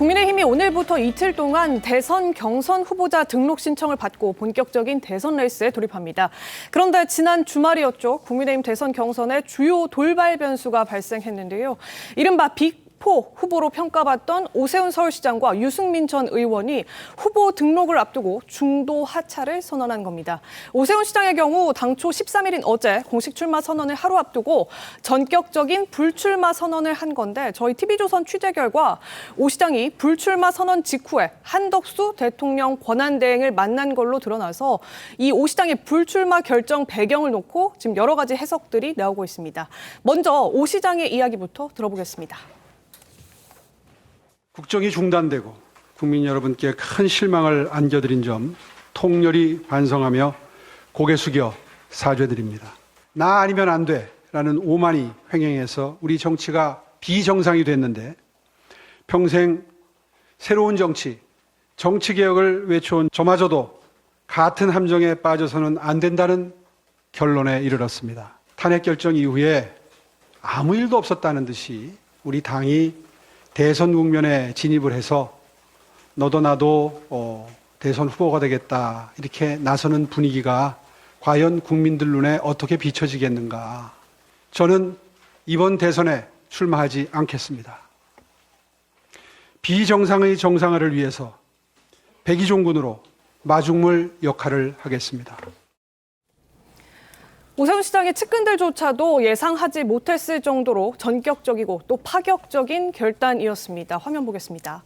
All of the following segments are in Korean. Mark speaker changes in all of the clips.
Speaker 1: 국민의힘이 오늘부터 이틀 동안 대선 경선 후보자 등록 신청을 받고 본격적인 대선 레이스에 돌입합니다. 그런데 지난 주말이었죠. 국민의힘 대선 경선에 주요 돌발 변수가 발생했는데요. 이른바 빅4 후보로 평가받던 오세훈 서울시장과 유승민 전 의원이 후보 등록을 앞두고 중도 하차를 선언한 겁니다. 오세훈 시장의 경우 당초 13일인 어제 공식 출마 선언을 하루 앞두고 전격적인 불출마 선언을 한 건데 저희 TV조선 취재 결과 오 시장이 불출마 선언 직후에 한덕수 대통령 권한대행을 만난 걸로 드러나서 이 오 시장의 불출마 결정 배경을 놓고 지금 여러 가지 해석들이 나오고 있습니다. 먼저 오 시장의 이야기부터 들어보겠습니다.
Speaker 2: 국정이 중단되고 국민 여러분께 큰 실망을 안겨드린 점 통렬히 반성하며 고개 숙여 사죄드립니다. 나 아니면 안 돼라는 오만이 횡행해서 우리 정치가 비정상이 됐는데 평생 새로운 정치개혁을 외쳐온 저마저도 같은 함정에 빠져서는 안 된다는 결론에 이르렀습니다. 탄핵 결정 이후에 아무 일도 없었다는 듯이 우리 당이 대선 국면에 진입을 해서 너도 나도 대선 후보가 되겠다 이렇게 나서는 분위기가 과연 국민들 눈에 어떻게 비춰지겠는가. 저는 이번 대선에 출마하지 않겠습니다. 비정상의 정상화를 위해서 백의종군으로 마중물 역할을 하겠습니다.
Speaker 1: 오세훈 시장의 측근들조차도 예상하지 못했을 정도로 전격적이고 또 파격적인 결단이었습니다. 화면 보겠습니다.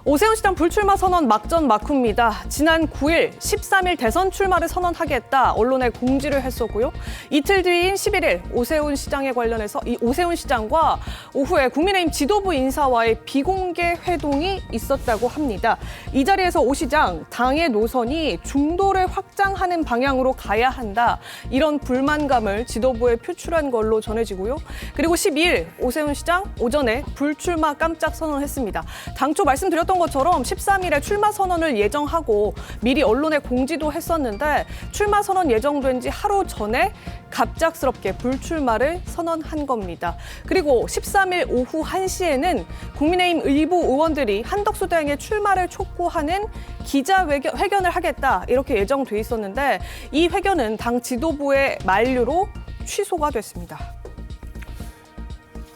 Speaker 1: 오세훈 시장 불출마 선언 막전 막후입니다. 지난 9일, 13일 대선 출마를 선언하겠다 언론에 공지를 했었고요. 이틀 뒤인 11일 오세훈 시장에 관련해서 이 오세훈 시장과 오후에 국민의힘 지도부 인사와의 비공개 회동이 있었다고 합니다. 이 자리에서 오 시장, 당의 노선이 중도를 확장하는 방향으로 가야 한다. 이런 불만감을 지도부에 표출한 걸로 전해지고요. 그리고 12일 오세훈 시장 오전에 불출마 깜짝 선언했습니다. 당초 말씀드렸던 것처럼 13일에 출마 선언을 예정하고 미리 언론에 공지도 했었는데 출마 선언 예정된 지 하루 전에 갑작스럽게 불출마를 선언한 겁니다. 그리고 13일 오후 1시에는 국민의힘 일부 의원들이 한덕수 대행의 출마를 촉구하는 기자회견을 하겠다 이렇게 예정돼 있었는데 이 회견은 당 지도부의 만류로 취소가 됐습니다.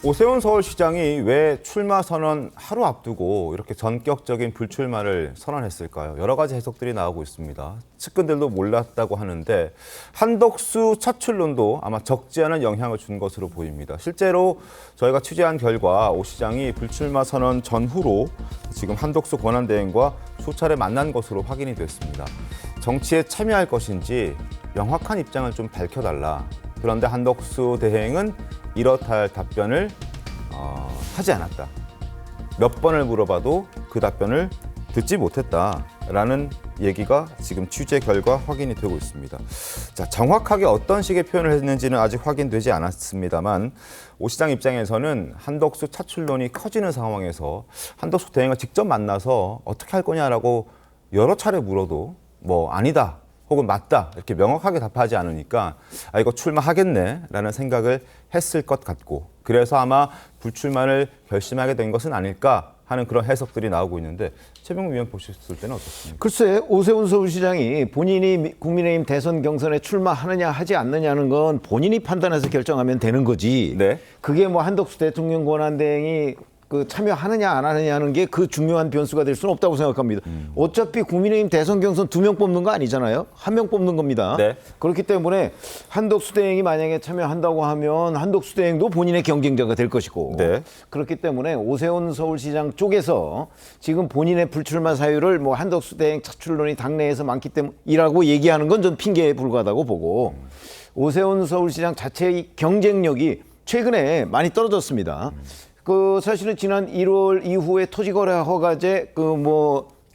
Speaker 3: 오세훈 서울시장이 왜 출마 선언 하루 앞두고 이렇게 전격적인 불출마를 선언했을까요? 여러 가지 해석들이 나오고 있습니다. 측근들도 몰랐다고 하는데 한덕수 차출론도 아마 적지 않은 영향을 준 것으로 보입니다. 실제로 저희가 취재한 결과 오 시장이 불출마 선언 전후로 지금 한덕수 권한대행과 수차례 만난 것으로 확인이 됐습니다. 정치에 참여할 것인지 명확한 입장을 좀 밝혀달라. 그런데 한덕수 대행은 이렇다 할 답변을 하지 않았다. 몇 번을 물어봐도 그 답변을 듣지 못했다라는 얘기가 지금 취재 결과 확인이 되고 있습니다. 자, 정확하게 어떤 식의 표현을 했는지는 아직 확인되지 않았습니다만 오 시장 입장에서는 한덕수 차출론이 커지는 상황에서 한덕수 대행을 직접 만나서 어떻게 할 거냐라고 여러 차례 물어도 뭐 아니다. 혹은 맞다 이렇게 명확하게 답하지 않으니까 이거 출마하겠네라는 생각을 했을 것 같고 그래서 아마 불출마를 결심하게 된 것은 아닐까 하는 그런 해석들이 나오고 있는데 최병욱 위원 보셨을 때는 어떻습니까?
Speaker 4: 글쎄 오세훈 서울시장이 본인이 국민의힘 대선 경선에 출마하느냐 하지 않느냐는 건 본인이 판단해서 결정하면 되는 거지.
Speaker 3: 네.
Speaker 4: 그게 뭐 한덕수 대통령 권한대행이 참여하느냐 안 하느냐 하는 게 그 중요한 변수가 될 수는 없다고 생각합니다. 어차피 국민의힘 대선 경선 2명 뽑는 거 아니잖아요. 1명 뽑는 겁니다.
Speaker 3: 네.
Speaker 4: 그렇기 때문에 한덕수 대행이 만약에 참여한다고 하면 한덕수 대행도 본인의 경쟁자가 될 것이고
Speaker 3: 네.
Speaker 4: 그렇기 때문에 오세훈 서울시장 쪽에서 지금 본인의 불출마 사유를 뭐 한덕수 대행 차출론이 당내에서 많기 때문이라고 얘기하는 건 좀 핑계에 불과하다고 보고 오세훈 서울시장 자체의 경쟁력이 최근에 많이 떨어졌습니다. 사실은 지난 1월 이후에 토지거래 허가제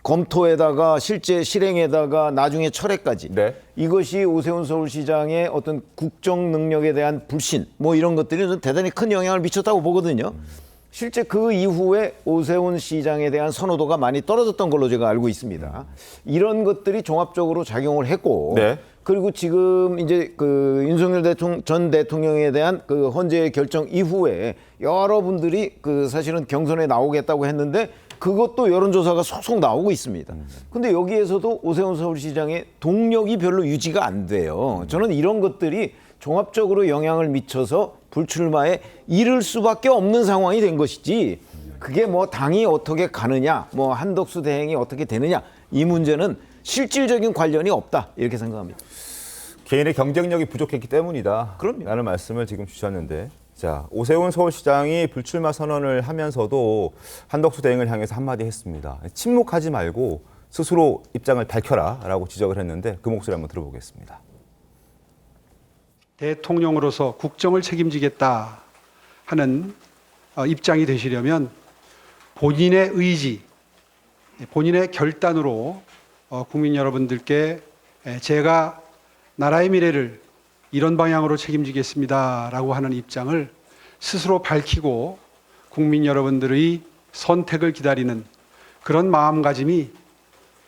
Speaker 4: 검토에다가 실제 실행에다가 나중에 철회까지
Speaker 3: 네.
Speaker 4: 이것이 오세훈 서울시장의 어떤 국정 능력에 대한 불신 이런 것들이 좀 대단히 큰 영향을 미쳤다고 보거든요. 실제 그 이후에 오세훈 시장에 대한 선호도가 많이 떨어졌던 걸로 제가 알고 있습니다. 이런 것들이 종합적으로 작용을 했고
Speaker 3: 네.
Speaker 4: 그리고 지금 이제 윤석열 전 대통령에 대한 헌재 결정 이후에 여러분들이 사실은 경선에 나오겠다고 했는데 그것도 여론조사가 속속 나오고 있습니다. 근데 여기에서도 오세훈 서울시장의 동력이 별로 유지가 안 돼요. 저는 이런 것들이 종합적으로 영향을 미쳐서 불출마에 이를 수밖에 없는 상황이 된 것이지, 그게 뭐 당이 어떻게 가느냐, 뭐 한덕수 대행이 어떻게 되느냐, 이 문제는 실질적인 관련이 없다, 이렇게 생각합니다.
Speaker 3: 개인의 경쟁력이 부족했기 때문이다.
Speaker 4: 그럼요.
Speaker 3: 라는 말씀을 지금 주셨는데, 자, 오세훈 서울시장이 불출마 선언을 하면서도 한덕수 대행을 향해서 한마디 했습니다. 침묵하지 말고 스스로 입장을 밝혀라라고 지적을 했는데 그 목소리 한번 들어보겠습니다.
Speaker 2: 대통령으로서 국정을 책임지겠다 하는 입장이 되시려면 본인의 의지, 본인의 결단으로 국민 여러분들께 제가 나라의 미래를 이런 방향으로 책임지겠습니다라고 하는 입장을 스스로 밝히고 국민 여러분들의 선택을 기다리는 그런 마음가짐이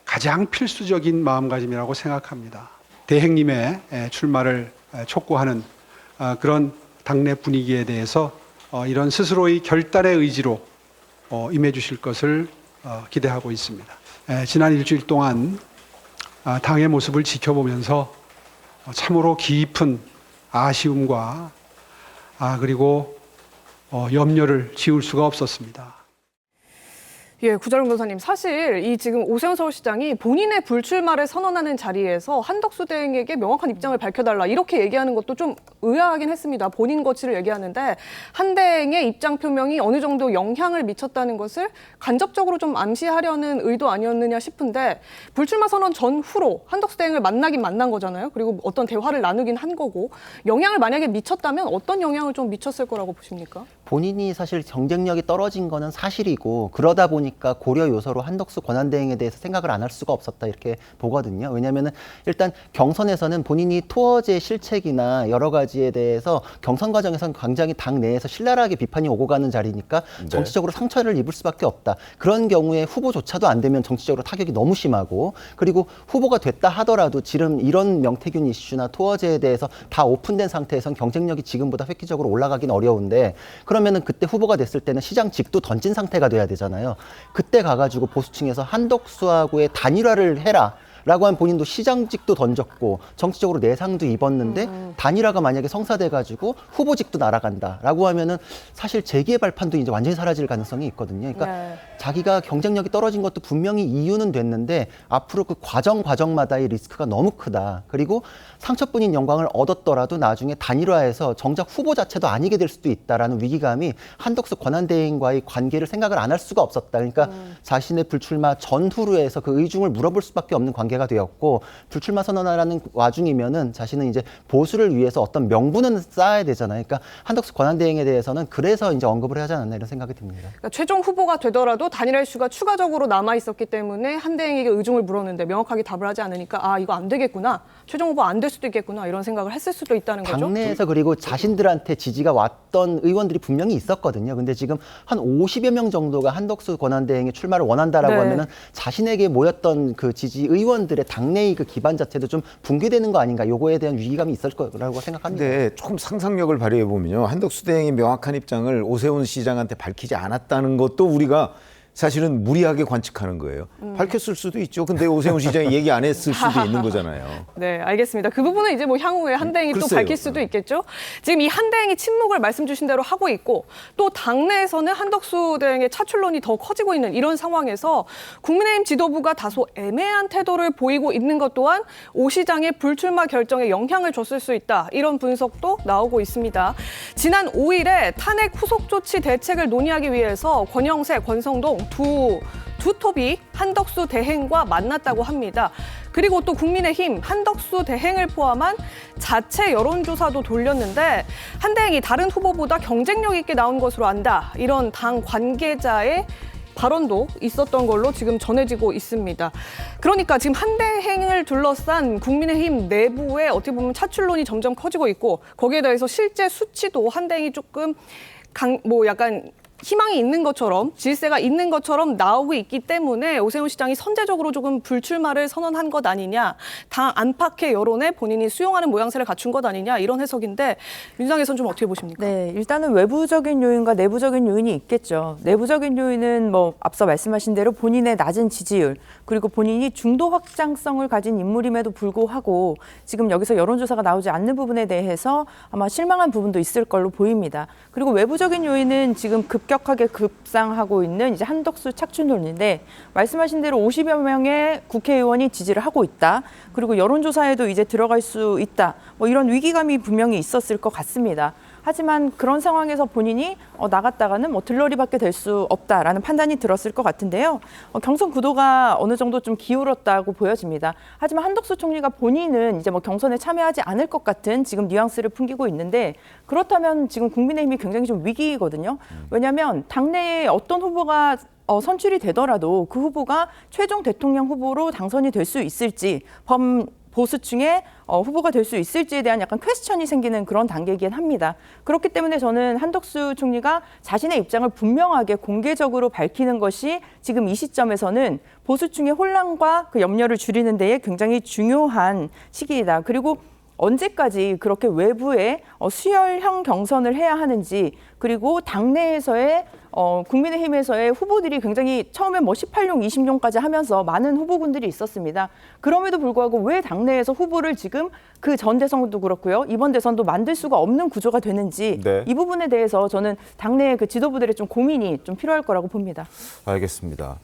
Speaker 2: 가장 필수적인 마음가짐이라고 생각합니다. 대행님의 출마를 촉구하는 그런 당내 분위기에 대해서 이런 스스로의 결단의 의지로 임해 주실 것을 기대하고 있습니다. 지난 일주일 동안 당의 모습을 지켜보면서 참으로 깊은 아쉬움과 그리고 염려를 지울 수가 없었습니다.
Speaker 1: 예, 구자룡 변호사님, 사실 이 지금 오세훈 서울시장이 본인의 불출마를 선언하는 자리에서 한덕수 대행에게 명확한 입장을 밝혀달라 이렇게 얘기하는 것도 좀 의아하긴 했습니다. 본인 거취를 얘기하는데 한 대행의 입장 표명이 어느 정도 영향을 미쳤다는 것을 간접적으로 좀 암시하려는 의도 아니었느냐 싶은데, 불출마 선언 전후로 한덕수 대행을 만나긴 만난 거잖아요. 그리고 어떤 대화를 나누긴 한 거고, 영향을 만약에 미쳤다면 어떤 영향을 좀 미쳤을 거라고 보십니까?
Speaker 5: 본인이 사실 경쟁력이 떨어진 거는 사실이고, 그러다 보니까 고려 요소로 한덕수 권한대행에 대해서 생각을 안 할 수가 없었다, 이렇게 보거든요. 왜냐하면 일단 경선에서는 본인이 투어제 실책이나 여러 가지에 대해서 경선 과정에서는 굉장히 당 내에서 신랄하게 비판이 오고 가는 자리니까 정치적으로 상처를 입을 수밖에 없다. 그런 경우에 후보조차도 안 되면 정치적으로 타격이 너무 심하고, 그리고 후보가 됐다 하더라도 지금 이런 명태균 이슈나 투어제에 대해서 다 오픈된 상태에선 경쟁력이 지금보다 획기적으로 올라가긴 어려운데, 그러면은 그때 후보가 됐을 때는 시장직도 던진 상태가 돼야 되잖아요. 그때 가가지고 보수층에서 한덕수하고의 단일화를 해라 라고 한 본인도 시장직도 던졌고 정치적으로 내상도 입었는데 단일화가 만약에 성사돼가지고 후보직도 날아간다라고 하면은 사실 재기의 발판도 이제 완전히 사라질 가능성이 있거든요. 그러니까
Speaker 1: 네.
Speaker 5: 자기가 경쟁력이 떨어진 것도 분명히 이유는 됐는데 앞으로 그 과정마다의 리스크가 너무 크다. 그리고 상처뿐인 영광을 얻었더라도 나중에 단일화해서 정작 후보 자체도 아니게 될 수도 있다라는 위기감이 한덕수 권한대행과의 관계를 생각을 안 할 수가 없었다. 그러니까 자신의 불출마 전후로 해서 그 의중을 물어볼 수밖에 없는 관계가 되었고, 불출마 선언하라는 와중이면은 자신은 이제 보수를 위해서 어떤 명분은 쌓아야 되잖아요. 그러니까 한덕수 권한대행에 대해서는 그래서 이제 언급을 하지 않았나 이런 생각이 듭니다.
Speaker 1: 그러니까 최종 후보가 되더라도 단일화 이슈가 추가적으로 남아 있었기 때문에 한 대행에게 의중을 물었는데 명확하게 답을 하지 않으니까 이거 안 되겠구나, 최종 후보 안 될 수도 있겠구나 이런 생각을 했을 수도 있다는 거죠.
Speaker 5: 당내에서 그리고 자신들한테 지지가 왔던 의원들이 분명히 있었거든요. 근데 지금 한 50여 명 정도가 한덕수 권한대행의 출마를 원한다라고
Speaker 1: 네.
Speaker 5: 하면은 자신에게 모였던 그 지지 의원들의 당내의 그 기반 자체도 좀 붕괴되는 거 아닌가, 요거에 대한 위기감이 있을 거라고 생각합니다.
Speaker 4: 근데 조금 상상력을 발휘해 보면요, 한덕수 대행이 명확한 입장을 오세훈 시장한테 밝히지 않았다는 것도 우리가 사실은 무리하게 관측하는 거예요. 밝혔을 수도 있죠. 근데 오세훈 시장이 얘기 안 했을 수도 있는 거잖아요.
Speaker 1: 네, 알겠습니다. 그 부분은 이제 뭐 향후에 한 대행이 또
Speaker 4: 글쎄요.
Speaker 1: 밝힐 수도 있겠죠. 지금 이 한 대행이 침묵을 말씀 주신 대로 하고 있고, 또 당내에서는 한덕수 대행의 차출론이 더 커지고 있는 이런 상황에서 국민의힘 지도부가 다소 애매한 태도를 보이고 있는 것 또한 오 시장의 불출마 결정에 영향을 줬을 수 있다, 이런 분석도 나오고 있습니다. 지난 5일에 탄핵 후속 조치 대책을 논의하기 위해서 권영세, 권성동 두 톱이 한덕수 대행과 만났다고 합니다. 그리고 또 국민의힘 한덕수 대행을 포함한 자체 여론조사도 돌렸는데 한 대행이 다른 후보보다 경쟁력 있게 나온 것으로 안다, 이런 당 관계자의 발언도 있었던 걸로 지금 전해지고 있습니다. 그러니까 지금 한 대행을 둘러싼 국민의힘 내부에 어떻게 보면 차출론이 점점 커지고 있고, 거기에 대해서 실제 수치도 한 대행이 조금 약간 희망이 있는 것처럼 질세가 있는 것처럼 나오고 있기 때문에 오세훈 시장이 선제적으로 조금 불출마를 선언한 것 아니냐, 당 안팎의 여론에 본인이 수용하는 모양새를 갖춘 것 아니냐 이런 해석인데 민주당에서는 좀 어떻게 보십니까?
Speaker 6: 네, 일단은 외부적인 요인과 내부적인 요인이 있겠죠. 내부적인 요인은 뭐 앞서 말씀하신 대로 본인의 낮은 지지율, 그리고 본인이 중도 확장성을 가진 인물임에도 불구하고 지금 여기서 여론조사가 나오지 않는 부분에 대해서 아마 실망한 부분도 있을 걸로 보입니다. 그리고 외부적인 요인은 지금 급격하게 급상하고 있는 이제 한덕수 착춘론인데, 말씀하신 대로 50여 명의 국회의원이 지지를 하고 있다. 그리고 여론조사에도 이제 들어갈 수 있다. 뭐 이런 위기감이 분명히 있었을 것 같습니다. 하지만 그런 상황에서 본인이 나갔다가는 뭐 들러리밖에 될 수 없다라는 판단이 들었을 것 같은데요. 경선 구도가 어느 정도 좀 기울었다고 보여집니다. 하지만 한덕수 총리가 본인은 이제 뭐 경선에 참여하지 않을 것 같은 지금 뉘앙스를 풍기고 있는데, 그렇다면 지금 국민의힘이 굉장히 좀 위기거든요. 왜냐하면 당내에 어떤 후보가 선출이 되더라도 그 후보가 최종 대통령 후보로 당선이 될 수 있을지, 보수층의 후보가 될 수 있을지에 대한 약간 퀘스천이 생기는 그런 단계이긴 합니다. 그렇기 때문에 저는 한덕수 총리가 자신의 입장을 분명하게 공개적으로 밝히는 것이 지금 이 시점에서는 보수층의 혼란과 그 염려를 줄이는 데에 굉장히 중요한 시기이다. 그리고 언제까지 그렇게 외부에 수혈형 경선을 해야 하는지, 그리고 당내에서의 국민의힘에서의 후보들이 굉장히 처음에 뭐 18용, 20용까지 하면서 많은 후보군들이 있었습니다. 그럼에도 불구하고 왜 당내에서 후보를 지금 그 전 대선도 그렇고요, 이번 대선도 만들 수가 없는 구조가 되는지,
Speaker 3: 네.
Speaker 6: 이 부분에 대해서 저는 당내의 그 지도부들의 좀 고민이 좀 필요할 거라고 봅니다.
Speaker 3: 알겠습니다.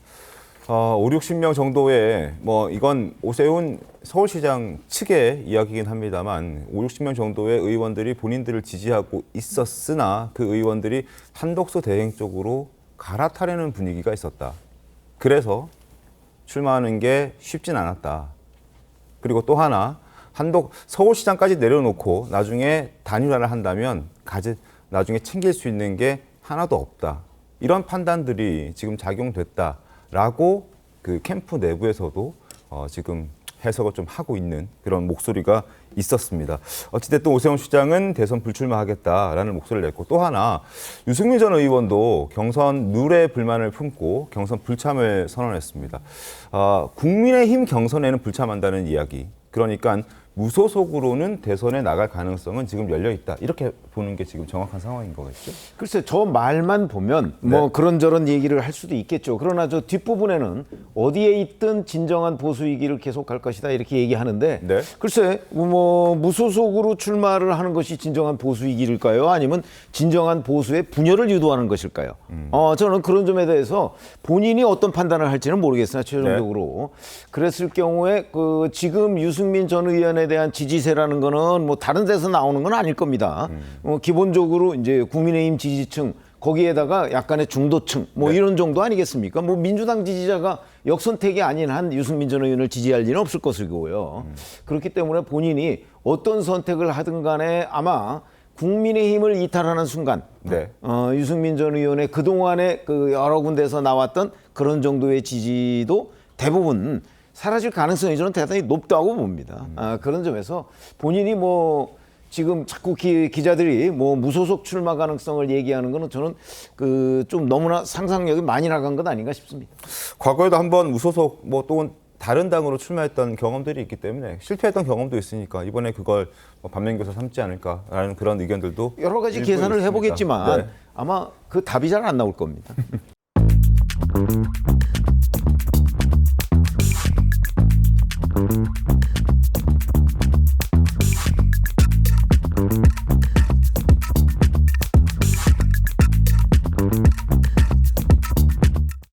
Speaker 3: 5, 60명 정도의 뭐 이건 오세훈 서울시장 측의 이야기이긴 합니다만 5, 60명 정도의 의원들이 본인들을 지지하고 있었으나 그 의원들이 한덕수 대행 쪽으로 갈아타려는 분위기가 있었다. 그래서 출마하는 게 쉽진 않았다. 그리고 또 하나, 서울시장까지 내려놓고 나중에 단일화를 한다면 나중에 챙길 수 있는 게 하나도 없다. 이런 판단들이 지금 작용됐다라고 그 캠프 내부에서도 지금 해석을 좀 하고 있는 그런 목소리가 있었습니다. 어찌됐든 오세훈 시장은 대선 불출마하겠다라는 목소리를 냈고, 또 하나 유승민 전 의원도 경선 룰에 불만을 품고 경선 불참을 선언했습니다. 국민의힘 경선에는 불참한다는 이야기, 그러니까 무소속으로는 대선에 나갈 가능성은 지금 열려 있다. 이렇게 보는 게 지금 정확한 상황인 거겠죠?
Speaker 4: 글쎄, 저 말만 보면 뭐
Speaker 3: 네.
Speaker 4: 그런저런 얘기를 할 수도 있겠죠. 그러나 저 뒷부분에는 어디에 있든 진정한 보수 위기를 계속할 것이다 이렇게 얘기하는데,
Speaker 3: 네.
Speaker 4: 글쎄 뭐 무소속으로 출마를 하는 것이 진정한 보수 위기일까요? 아니면 진정한 보수의 분열을 유도하는 것일까요? 저는 그런 점에 대해서 본인이 어떤 판단을 할지는 모르겠으나 최종적으로 그랬을 경우에 그 지금 유승민 전 의원에 대한 지지세라는 거는 뭐 다른 데서 나오는 건 아닐 겁니다. 기본적으로 이제 국민의힘 지지층, 거기에다가 약간의 중도층 뭐 이런 정도 아니겠습니까? 뭐 민주당 지지자가 역선택이 아닌 한 유승민 전 의원을 지지할 일은 없을 것이고요. 그렇기 때문에 본인이 어떤 선택을 하든 간에 아마 국민의힘을 이탈하는 순간 유승민 전 의원의 그동안에 그 여러 군데에서 나왔던 그런 정도의 지지도 대부분 사라질 가능성이 저는 대단히 높다고 봅니다. 그런 점에서 본인이 뭐 지금 자꾸 기자들이 뭐 무소속 출마 가능성을 얘기하는 거는 저는 그 좀 너무나 상상력이 많이 나간 것 아닌가 싶습니다.
Speaker 3: 과거에도 한번 무소속 뭐 또 다른 당으로 출마했던 경험들이 있기 때문에 실패했던 경험도 있으니까 이번에 그걸 반면교사 삼지 않을까라는 그런 의견들도
Speaker 4: 여러 가지
Speaker 3: 일부
Speaker 4: 계산을
Speaker 3: 있습니다.
Speaker 4: 해보겠지만
Speaker 3: 네.
Speaker 4: 아마 그 답이 잘 안 나올 겁니다.